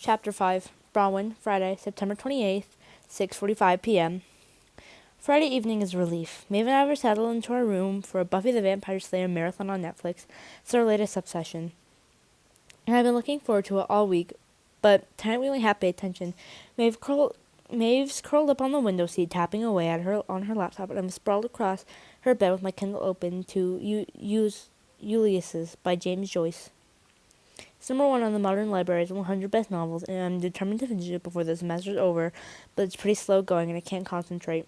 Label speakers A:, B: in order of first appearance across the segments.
A: Chapter 5, Bronwyn, Friday, September 28th, 6:45 p.m. Friday evening is a relief. Maeve and I were settled into our room for a Buffy the Vampire Slayer marathon on Netflix. It's our latest obsession. And I've been looking forward to it all week, but tonight we only half paid attention. Maeve's curled up on the window seat, tapping away at her on her laptop, and I'm sprawled across her bed with my Kindle open to Ulysses by James Joyce. It's number 1 on the Modern Library's 100 Best Novels, and I'm determined to finish it before the semester's over, but it's pretty slow going and I can't concentrate.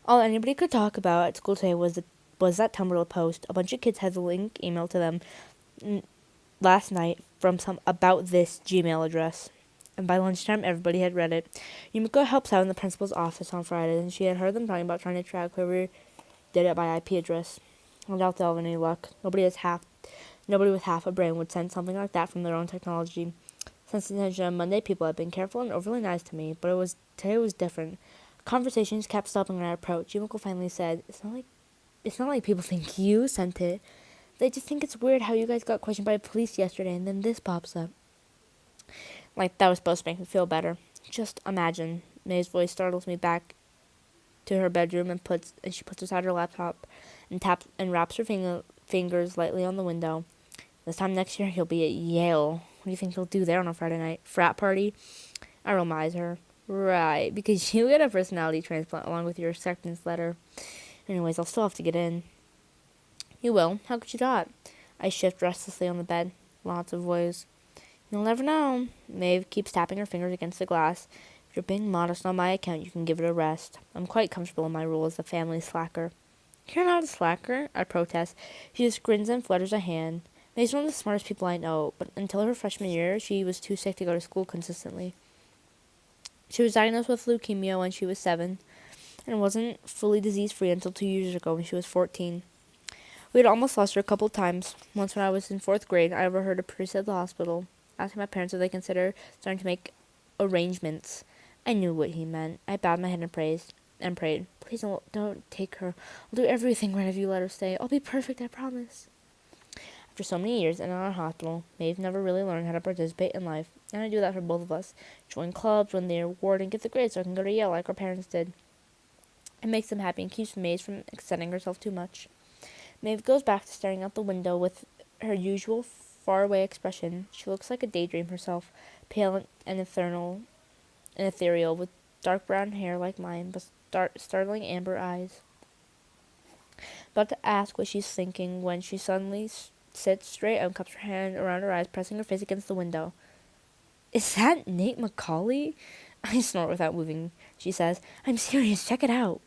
A: All anybody could talk about at school today was that Tumblr post. A bunch of kids had the link emailed to them last night from some About This Gmail address. And by lunchtime, everybody had read it. Yumiko helps out in the principal's office on Friday, and she had heard them talking about trying to track whoever did it by IP address. I doubt they'll have any luck. Nobody with half a brain would send something like that from their own technology. Since the attention on Monday, people have been careful and overly nice to me, but today was different. Conversations kept stopping when I approached. Yumiko finally said, It's not like people think you sent it. They just think it's weird how you guys got questioned by police yesterday, and then this pops up. Like that was supposed to make me feel better. Just imagine. Maeve's voice startles me back to her bedroom and she puts aside her laptop and wraps her fingers lightly on the window. This time next year, he'll be at Yale. What do you think he'll do there on a Friday night? Frat party? I roll her. Right, because you get a personality transplant along with your acceptance letter. Anyways, I'll still have to get in. You will? How could you not? I shift restlessly on the bed. Lots of ways. You'll never know. Maeve keeps tapping her fingers against the glass. If you're being modest on my account, you can give it a rest. I'm quite comfortable in my role as the family slacker. You're not a slacker, I protest. She just grins and flutters a hand. Maeve's one of the smartest people I know, but until her freshman year, she was too sick to go to school consistently. She was diagnosed with leukemia when she was 7, and wasn't fully disease-free until 2 years ago when she was 14. We had almost lost her a couple times. Once when I was in 4th grade, I overheard a priest at the hospital asking my parents if they consider starting to make arrangements. I knew what he meant. I bowed my head and prayed. Please don't take her. I'll do everything right if you let her stay. I'll be perfect, I promise. After so many years in our hospital, Maeve never really learned how to participate in life, and I do that for both of us. Join clubs, win the award, and get the grades so I can go to Yale like our parents did. It makes them happy and keeps Maeve from extending herself too much. Maeve goes back to staring out the window with her usual faraway expression. She looks like a daydream herself, pale and ethereal, with dark brown hair like mine, but startling amber eyes. About to ask what she's thinking when she suddenly sits straight up, cups her hand around her eyes, pressing her face against the window. Is that Nate Macaulay? I snort without moving. She says, I'm serious, check it out.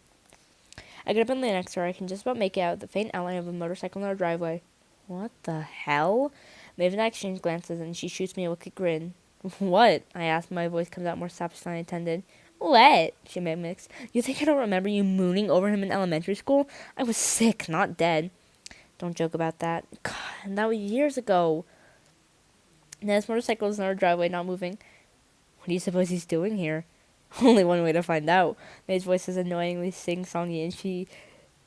A: I get up and lay next to her. I can just about make out the faint outline of a motorcycle in our driveway. What the hell? Maeve and I exchange glances, and she shoots me a wicked grin. What? I ask. My voice comes out more savage than I intended. What? She mimics. You think I don't remember you mooning over him in elementary school? I was sick, not dead. Don't joke about that. God, that was years ago. Now his motorcycle is in our driveway, not moving. What do you suppose he's doing here? Only one way to find out. Maeve's voice is annoyingly sing-songy, and she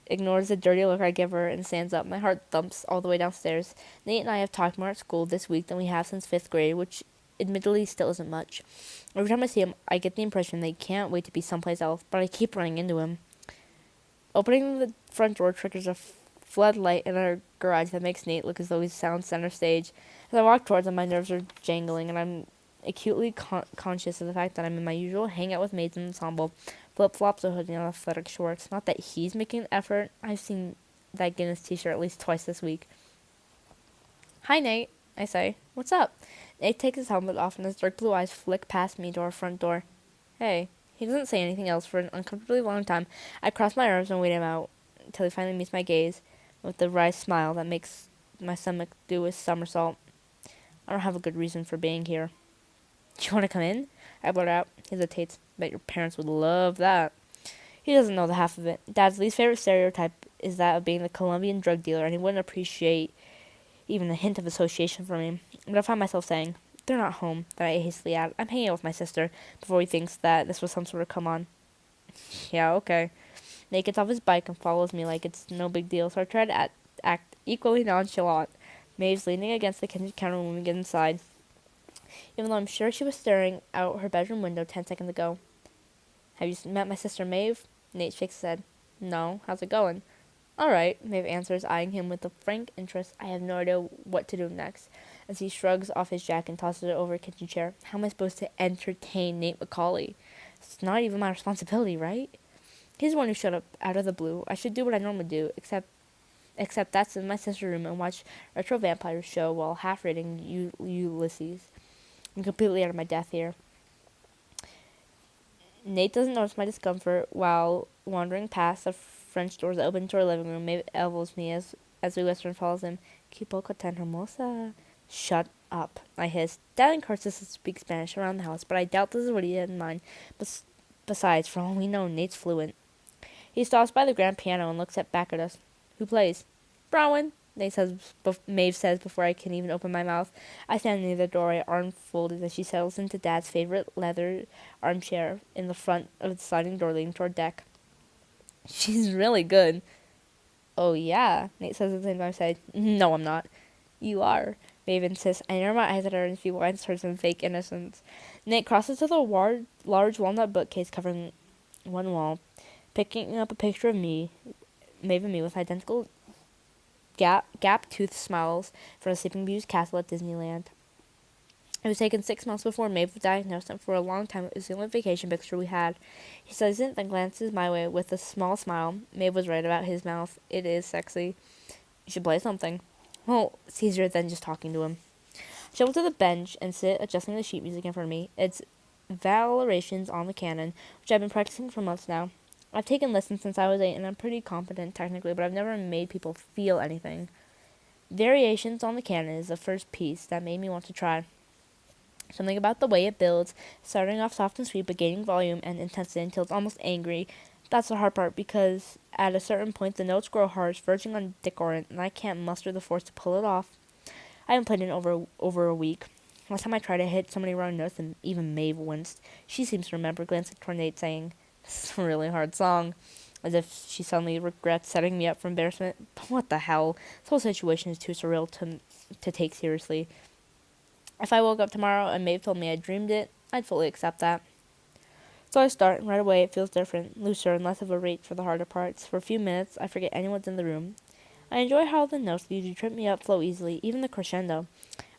A: ignores the dirty look I give her and stands up. My heart thumps all the way downstairs. Nate and I have talked more at school this week than we have since 5th grade, which admittedly still isn't much. Every time I see him, I get the impression they can't wait to be someplace else, but I keep running into him. Opening the front door triggers a floodlight in our garage that makes Nate look as though he's sound center stage. As I walk towards him, my nerves are jangling, and I'm acutely conscious of the fact that I'm in my usual hangout with maids ensemble, flip-flops, a hoodie, and athletic shorts. Not that he's making an effort. I've seen that Guinness t-shirt at least twice this week. Hi, Nate, I say. What's up? Nate takes his helmet off, and his dark blue eyes flick past me to our front door. Hey. He doesn't say anything else for an uncomfortably long time. I cross my arms and wait him out until he finally meets my gaze with the wry smile that makes my stomach do a somersault. I don't have a good reason for being here. Do you want to come in? I blurt out. He hesitates. Bet your parents would love that. He doesn't know the half of it. Dad's least favorite stereotype is that of being the Colombian drug dealer, and he wouldn't appreciate even a hint of association from me. But I find myself saying, they're not home, that I hastily add. I'm hanging out with my sister, before he thinks that this was some sort of come on. Yeah, okay. Nate gets off his bike and follows me like it's no big deal, so I try to act equally nonchalant. Maeve's leaning against the kitchen counter when we get inside. even though I'm sure she was staring out her bedroom window 10 seconds ago. Have you met my sister Maeve? Nate shakes his head. No. How's it going? All right, Maeve answers, eyeing him with a frank interest. I have no idea what to do next, as he shrugs off his jacket and tosses it over a kitchen chair. How am I supposed to entertain Nate Macaulay? It's not even my responsibility, right? He's the one who showed up out of the blue. I should do what I normally do, except that's in my sister's room and watch retro vampire show while half reading Ulysses. I'm completely out of my depth here. Nate doesn't notice my discomfort while wandering past the French doors that open to our living room. Maeve elbows me as we whisper and follows him. Que poco tan hermosa. Shut up, I hiss. Dad encourages us to speak Spanish around the house, but I doubt this is what he had in mind. Besides, for all we know, Nate's fluent. He stops by the grand piano and looks back at us. Who plays? Bronwyn, Maeve says before I can even open my mouth. I stand near the doorway, arms folded, as she settles into Dad's favorite leather armchair in the front of the sliding door leading toward deck. She's really good. Oh, yeah, Nate says at the same time I say, no, I'm not. You are, Maeve insists. I narrow my eyes at her and she winds towards some fake innocence. Nate crosses to the large walnut bookcase covering one wall, picking up a picture of Maeve and me with identical gap-toothed smiles from the Sleeping Beauty's castle at Disneyland. It was taken 6 months before Maeve was diagnosed, and for a long time it was the only vacation picture we had. He says it, then glances my way with a small smile. Maeve was right about his mouth. It is sexy. You should play something. Well, it's easier than just talking to him. I jump to the bench and sit, adjusting the sheet music in front of me. It's Variations on the Canon, which I've been practicing for months now. I've taken lessons since I was 8, and I'm pretty competent technically, but I've never made people feel anything. Variations on the Canon is the first piece that made me want to try. Something about the way it builds, starting off soft and sweet, but gaining volume and intensity until it's almost angry. That's the hard part, because at a certain point the notes grow harsh, verging on discordant, and I can't muster the force to pull it off. I haven't played in over a week. Last time I tried to hit so many wrong notes, and even Maeve winced. She seems to remember, glancing toward Nate, saying, "This is a really hard song," as if she suddenly regrets setting me up for embarrassment. But what the hell? This whole situation is too surreal to take seriously. If I woke up tomorrow and Maeve told me I dreamed it, I'd fully accept that. So I start, and right away it feels different, looser, and less of a reach for the harder parts. For a few minutes, I forget anyone's in the room. I enjoy how the notes that usually trip me up flow easily, even the crescendo.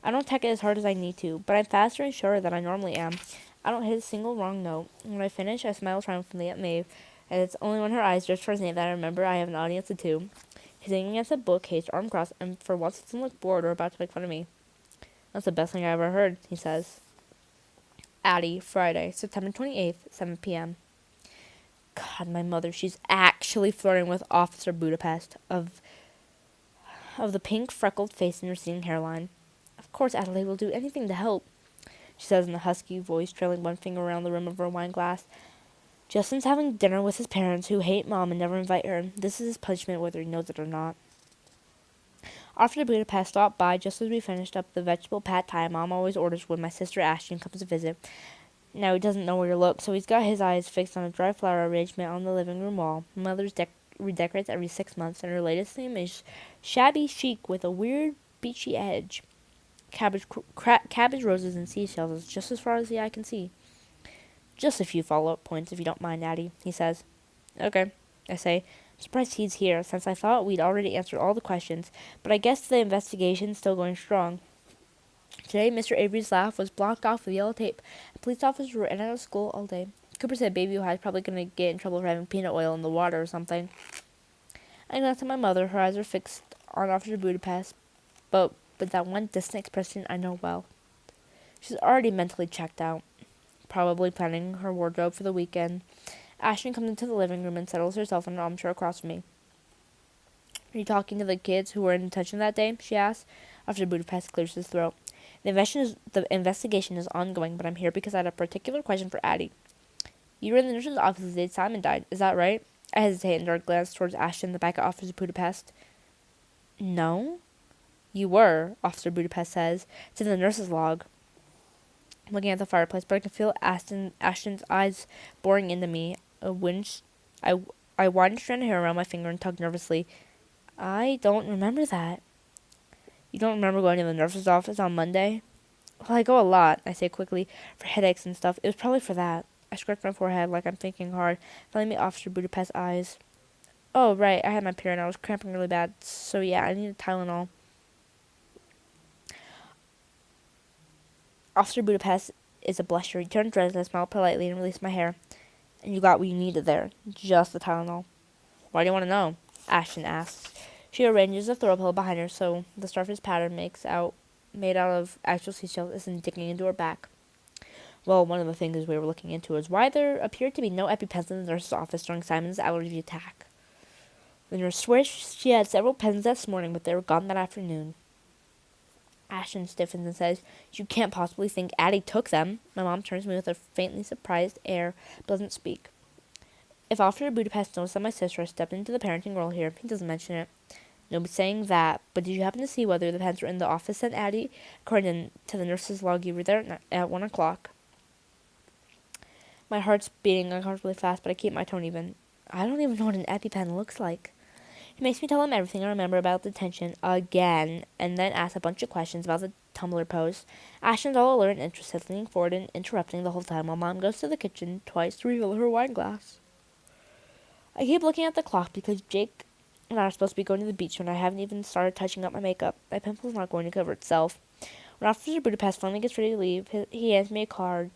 A: I don't attack it as hard as I need to, but I'm faster and surer than I normally am. I don't hit a single wrong note. When I finish, I smile triumphantly at Maeve, and it's only when her eyes drift towards Nate that I remember I have an audience of two. He's sitting against a bookcase, arm crossed, and for once doesn't look bored or about to make fun of me. That's the best thing I ever heard, he says. Addie, Friday, September 28th, 7 p.m. God, my mother, she's actually flirting with Officer Budapest of the pink freckled face and receding hairline. Of course Adelaide will do anything to help, she says in a husky voice, trailing one finger around the rim of her wine glass. Justin's having dinner with his parents, who hate Mom and never invite her. This is his punishment whether he knows it or not. Officer Budapest stopped by just as we finished up the vegetable pad thai Mom always orders when my sister Ashton comes to visit. Now he doesn't know where to look, so he's got his eyes fixed on a dry flower arrangement on the living room wall. Mother's redecorates every 6 months, and her latest theme is shabby chic with a weird beachy edge. Cabbage roses and seashells is just as far as the eye can see. Just a few follow-up points, if you don't mind, Addie, he says. Okay, I say. I'm surprised he's here, since I thought we'd already answered all the questions, but I guess the investigation's still going strong. Today, Mr. Avery's laugh was blocked off with yellow tape. A police officer were in and out of school all day. Cooper said Baby Ohio's probably going to get in trouble for having peanut oil in the water or something. I glanced at my mother. Her eyes were fixed on Officer Budapest, but with that one distant expression I know well. She's already mentally checked out, probably planning her wardrobe for the weekend. Ashton comes into the living room and settles herself in an armchair across from me. Are you talking to the kids who were in detention that day? She asks. Officer Budapest clears his throat. The investigation is ongoing, but I'm here because I had a particular question for Addie. You were in the nurse's office the day Simon died, is that right? I hesitate and dart glance towards Ashton, the back of Officer Budapest. No? You were, Officer Budapest says. It's in the nurse's log. I'm looking at the fireplace, but I can feel Ashton's eyes boring into me. I wind a strand of hair around my finger and tug nervously. I don't remember that. You don't remember going to the nurse's office on Monday? Well, I go a lot, I say quickly, for headaches and stuff. It was probably for that. I scratch my forehead like I'm thinking hard, finally meet Officer Budapest's eyes. Oh, right, I had my period and I was cramping really bad, so yeah, I needed Tylenol. Officer Budapest is a blusher. He turned red as I smiled politely and released my hair. And you got what you needed there. Just the Tylenol. Why do you want to know? Ashton asks. She arranges a throw pillow behind her so the starfish pattern made out of actual seashells isn't digging into her back. Well, one of the things we were looking into is why there appeared to be no EpiPens in the nurse's office during Simon's allergy attack. The nurse swears she had several pens this morning, but they were gone that afternoon. Ashton stiffens and says, You can't possibly think Addie took them. My mom turns to me with a faintly surprised air, but doesn't speak. If Officer Budapest knows that my sister has stepped into the parenting role here, he doesn't mention it. Nobody's saying that, but did you happen to see whether the pens were in the office at Addie? According to the nurse's log, you were there at 1 o'clock. My heart's beating uncomfortably fast, but I keep my tone even. I don't even know what an EpiPen looks like. He makes me tell him everything I remember about the detention again, and then asks a bunch of questions about the tumbler pose. Ashton's all alert and interested, leaning forward and interrupting the whole time while Mom goes to the kitchen twice to refill her wine glass. I keep looking at the clock because Jake and I are supposed to be going to the beach when I haven't even started touching up my makeup. My pimple's not going to cover itself. When Officer Budapest finally gets ready to leave, he hands me a card.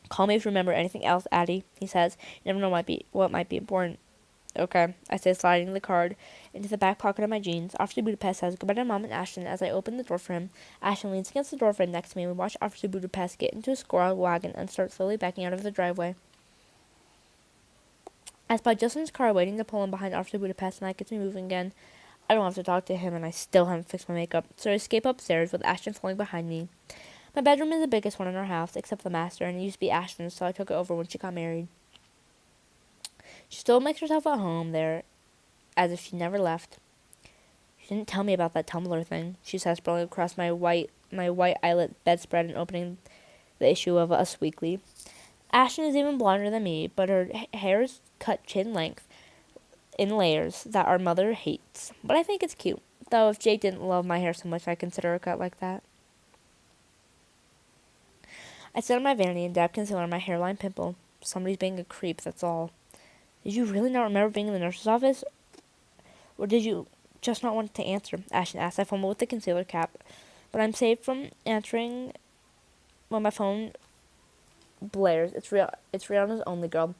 A: Call me if you remember anything else, Addie, he says. You never know what might be important. Okay, I say, sliding the card into the back pocket of my jeans. Officer Budapest says goodbye to Mom and Ashton as I open the door for him. Ashton leans against the door frame next to me, and we watch Officer Budapest get into a squirrel wagon and start slowly backing out of the driveway. I spot Justin's car waiting to pull in behind Officer Budapest, and that gets me moving again. I don't have to talk to him, and I still haven't fixed my makeup, so I escape upstairs with Ashton falling behind me. My bedroom is the biggest one in our house, except the master, and it used to be Ashton's, so I took it over when she got married. She still makes herself at home there, as if she never left. She didn't tell me about that tumbler thing, she says, sprawling across my white eyelet bedspread and opening the issue of Us Weekly. Ashton is even blonder than me, but her hair is cut chin length in layers that our mother hates. But I think it's cute, though if Jake didn't love my hair so much, I'd consider a cut like that. I sit on my vanity and dab concealer on my hairline pimple. Somebody's being a creep, that's all. Did you really not remember being in the nurse's office? Or did you just not want to answer? Ashton asked. I fumble with the concealer cap, but I'm saved from answering when my phone blares. It's Rihanna's Only Girl.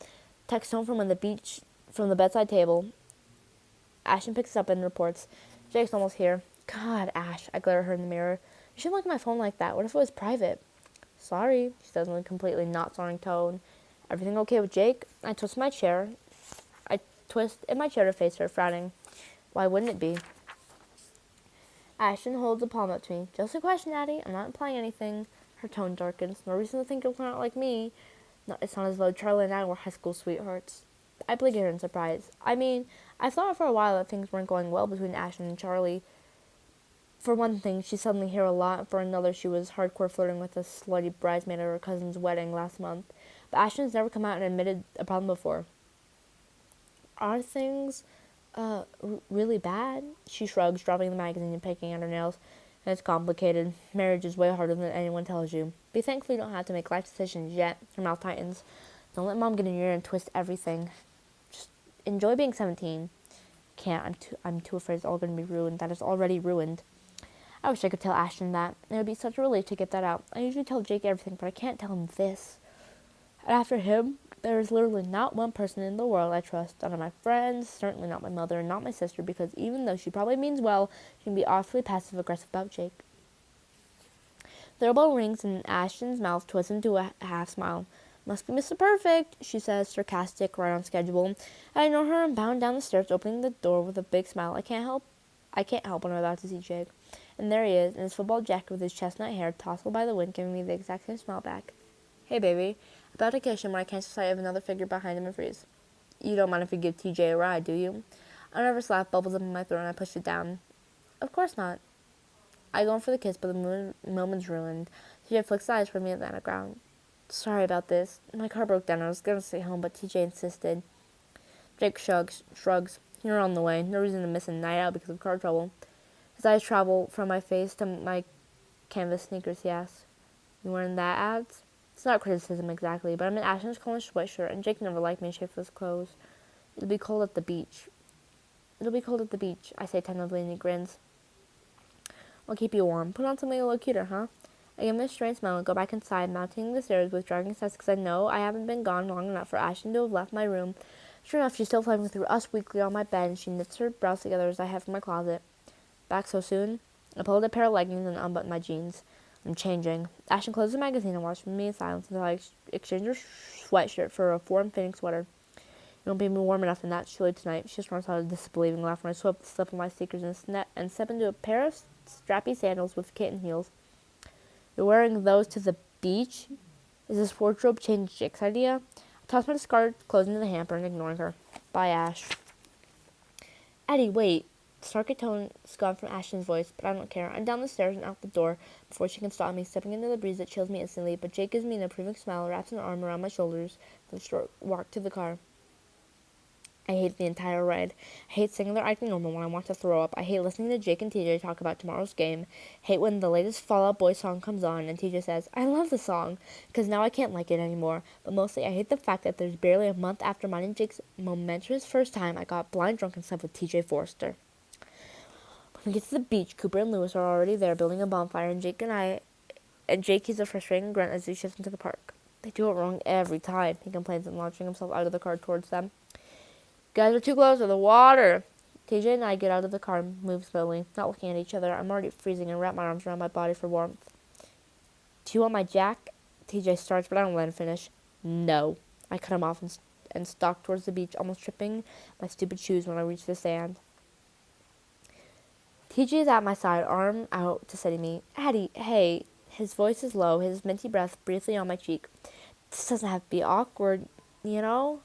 A: Text home from the bedside table. Ashton picks it up and reports, Jake's almost here. God, Ash, I glare at her in the mirror. You shouldn't look at my phone like that. What if it was private? Sorry, she says in a completely not sorry tone. Everything okay with Jake? I twist in my chair to face her, frowning. Why wouldn't it be? Ashton holds a palm up to me. Just a question, Addie. I'm not implying anything. Her tone darkens. No reason to think you'll turn out like me. No, it's not as though Charlie and I were high school sweethearts. I blink at her in surprise. I mean, I thought for a while that things weren't going well between Ashton and Charlie. For one thing, she's suddenly here a lot, and for another, she was hardcore flirting with a slutty bridesmaid at her cousin's wedding last month. But Ashton's never come out and admitted a problem before. Are things, really bad? She shrugs, dropping the magazine and picking at her nails. And it's complicated. Marriage is way harder than anyone tells you. Be thankful you don't have to make life decisions yet. Her mouth tightens. Don't let Mom get in your ear and twist everything. Just enjoy being 17. Can't. I'm too afraid it's all going to be ruined. That is already ruined. I wish I could tell Ashton that. It would be such a relief to get that out. I usually tell Jake everything, but I can't tell him this. And after him, there is literally not one person in the world I trust. None of my friends, certainly not my mother, and not my sister, because even though she probably means well, she can be awfully passive-aggressive about Jake. The doorbell rings, and Ashton's mouth twists into a half-smile. Must be Mr. Perfect, she says, sarcastic, right on schedule. And I ignore her and bound down the stairs, opening the door with a big smile. I can't help when I'm about to see Jake. And there he is, in his football jacket with his chestnut hair tousled by the wind, giving me the exact same smile back. Hey, baby. About to kiss him when I catch sight of another figure behind him and freeze. You don't mind if we give TJ a ride, do you? A nervous laugh bubbles up in my throat and I push it down. Of course not. I go in for the kiss, but the moment's ruined. TJ flicks his eyes from me at the ground. Sorry about this. My car broke down. I was going to stay home, but TJ insisted. Jake shrugs. You're on the way. No reason to miss a night out because of car trouble. His eyes travel from my face to my Canvas sneakers, he asked. You wearing that ads? It's not criticism exactly, but I'm in Ashton's college sweatshirt, and Jake never liked me in shapeless clothes. It'll be cold at the beach. It'll be cold at the beach, I say tentatively, and he grins. I'll keep you warm. Put on something a little cuter, huh? I give him a strange smile and go back inside, mounting the stairs with dragging steps because I know I haven't been gone long enough for Ashton to have left my room. Sure enough, she's still flipping through Us Weekly on my bed, and she knits her brows together as I head from my closet. Back so soon? I pulled a pair of leggings and unbuttoned my jeans. I'm changing. Ashton closed the magazine and watched me in silence until I exchanged her sweatshirt for a form-fitting sweater. It won't be warm enough in that chilly tonight. She snorts out a disbelieving laugh when I swept the slip of my sneakers and step into a pair of strappy sandals with kitten heels. You're wearing those to the beach? Is this wardrobe change Jake's idea? I toss my discarded clothes into the hamper and ignoring her. Bye, Ash. Eddie, wait. The sarcastic tone is gone from Ashton's voice, but I don't care. I'm down the stairs and out the door before she can stop me, stepping into the breeze that chills me instantly, but Jake gives me an approving smile, wraps an arm around my shoulders for the short walk to the car. I hate the entire ride. I hate sitting there acting normal when I want to throw up. I hate listening to Jake and TJ talk about tomorrow's game. I hate when the latest Fall Out Boy song comes on and TJ says, I love the song, because now I can't like it anymore. But mostly I hate the fact that there's barely a month after mine and Jake's momentous first time I got blind drunk and slept with TJ Forrester. When we get to the beach, Cooper and Lewis are already there building a bonfire, and Jake he's a frustrating grunt as he shifts into the park. They do it wrong every time, he complains, and launching himself out of the car towards them. Guys are too close to the water. TJ and I get out of the car and move slowly, not looking at each other. I'm already freezing and wrap my arms around my body for warmth. Do you want my jack? TJ starts, but I don't let him finish. No. I cut him off and stalk towards the beach, almost tripping my stupid shoes when I reach the sand. TJ is at my side, arm out to steady me. Addie, hey. His voice is low, his minty breath briefly on my cheek. This doesn't have to be awkward, you know?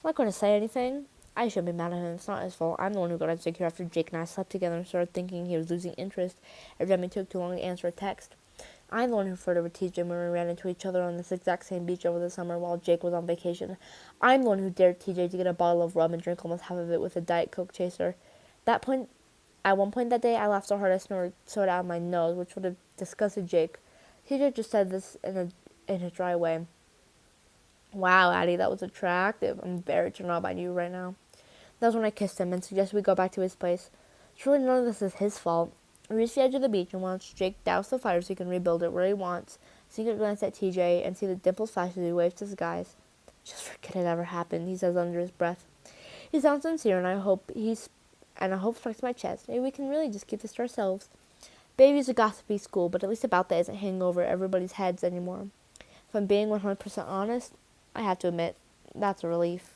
A: I'm not going to say anything. I shouldn't be mad at him. It's not his fault. I'm the one who got insecure after Jake and I slept together and started thinking he was losing interest every time he took too long to answer a text. I'm the one who flirted with TJ when we ran into each other on this exact same beach over the summer while Jake was on vacation. I'm the one who dared TJ to get a bottle of rum and drink almost half of it with a Diet Coke chaser. At one point that day, I laughed so hard I snorted soda out of my nose, which would have disgusted Jake. TJ just said this in a dry way. Wow, Addie, that was attractive. I'm very turned on by you right now. That was when I kissed him and suggested we go back to his place. Surely none of this is his fault. We reach the edge of the beach and watch Jake douse the fire so he can rebuild it where he wants. Secret glance at TJ and see the dimples flash as he waves to the skies. Just forget it ever happened, he says under his breath. He sounds sincere, and I hope strikes my chest. Maybe we can really just keep this to ourselves. Baby's a gossipy school, but at least about that isn't hanging over everybody's heads anymore. If I'm being 100% honest, I have to admit, that's a relief.